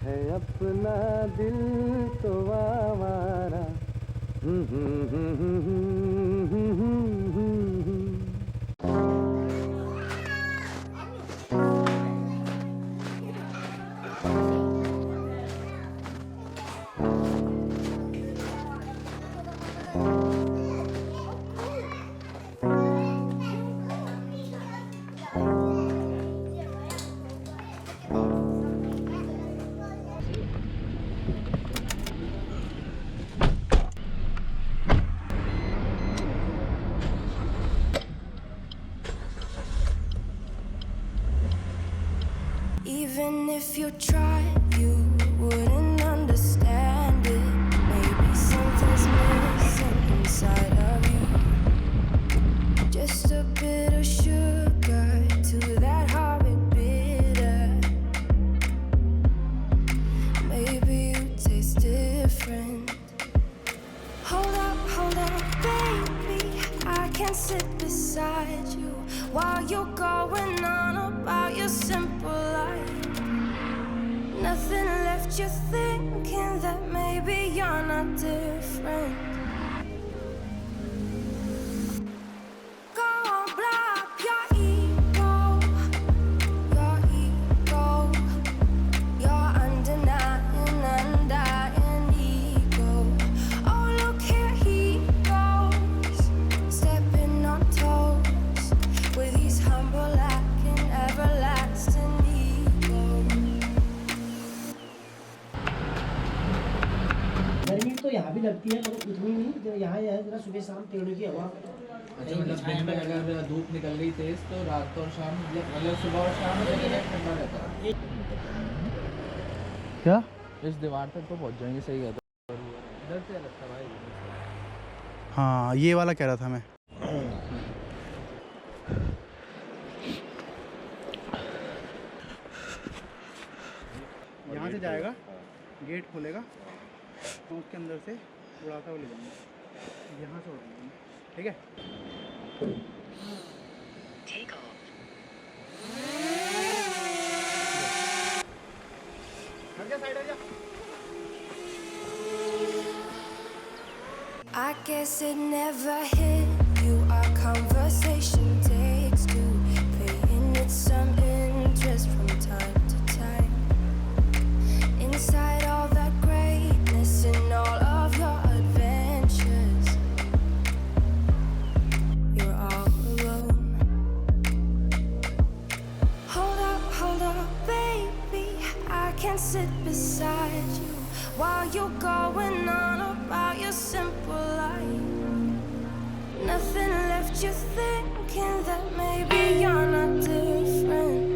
है अपना दिल तो आवारा। Even if you tried, you wouldn't understand it. Maybe something's missing inside of you. Just a bit of sugar to that horrid bitter. Maybe you taste different. Hold up, baby. I can sit beside you while you're going on about your simple life. Nothing left you thinking that maybe you're not different. Go on, blow up your ego, your undenying, undying ego. Oh, look here he goes, stepping on toes with his humble acting, everlasting ego. गर्मी तो यहाँ भी लगती है मगर इतनी नहीं जो यहाँ है जरा सुबह शाम पेड़ों की हवा। अच्छा मतलब दिन में अगर धूप निकल गई तेज तो रात और शाम मतलब सुबह और शाम में ठंडा रहता है। क्या इस दीवार तक तो पहुंच जाएंगे, सही कहता है। इधर से लगता भाई। हाँ ये वाला कह रहा था मैं। यहाँ से जाएगा, गेट खोलेगा तो उसके अंदर से उड़ाता हुआ ले जाएंगे, यहाँ से उड़ाएंगे, ठीक है। I guess it never hit you. Our conversation takes two, paying it some interest from time to time. Inside all that greatness and all of your adventures, you're all alone. Hold up, baby. I can sit beside you while you're going on about your simple life. Nothing left you thinking that maybe you're not different.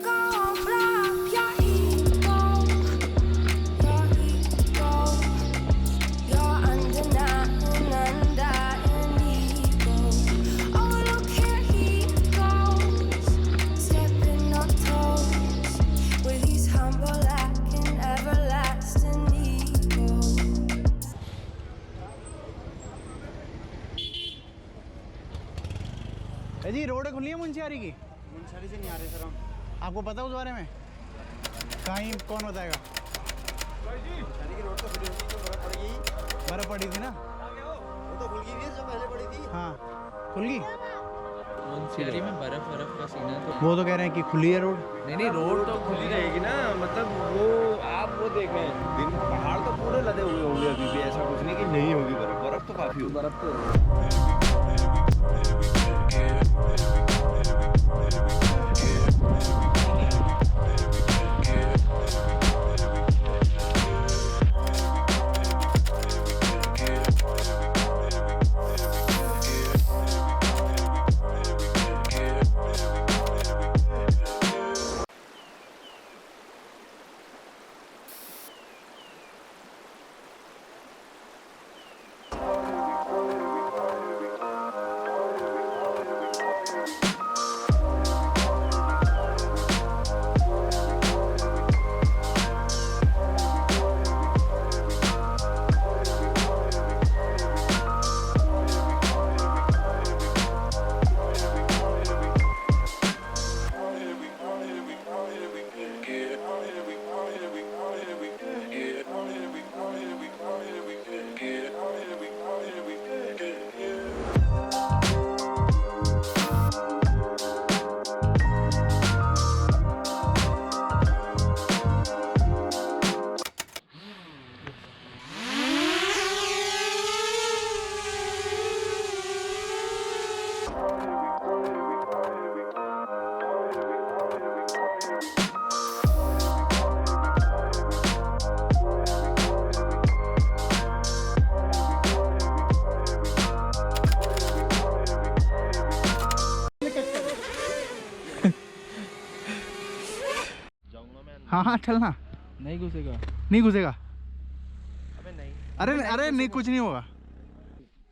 Go on, blow up your ego, your undenying, undying ego. Oh, look here he goes, stepping on toes with his humble acting, everlasting ego. Ji road खुली है मुंशियारी की? मुंशियारी से नहीं आ रहे sir हम। आपको पता है उस बारे में? कहीं कौन बताएगा? मुंशियारी की रोड तो खुली होती तो बर्फ पड़ गई। बर्फ पड़ी थी ना? वो तो खुल गई थी जो पहले पड़ी थी। हाँ खुल गई। मुंशियारी में बर्फ का सीन है तो वो तो कह रहे हैं कि खुली है रोड। नहीं रोड तो खुली रहेगी ना, मतलब वो आप वो देख रहे हैं दिन पहाड़ तो पूरे लदे हुए होंगे अभी भी, ऐसा कुछ नहीं कि नहीं होगी बर्फ, बर्फ तो काफी होगी। बर्फ तो हाँ हाँ चलना। नहीं घुसेगा। नहीं घुसेगा? अबे नहीं। अरे अरे नहीं, कुछ नहीं होगा।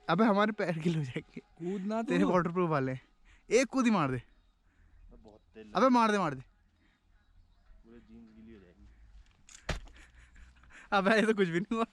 अबे हमारे पैर गिले हो जाएंगे। कूदना तो। तेरे वाटर प्रूफ वाले एक कूद ही मार दे। बहुत तेल अबे मार दे मार दे। पूरे जीन्स गीली हो जाएगी। अबे ऐसा कुछ भी नहीं हुआ।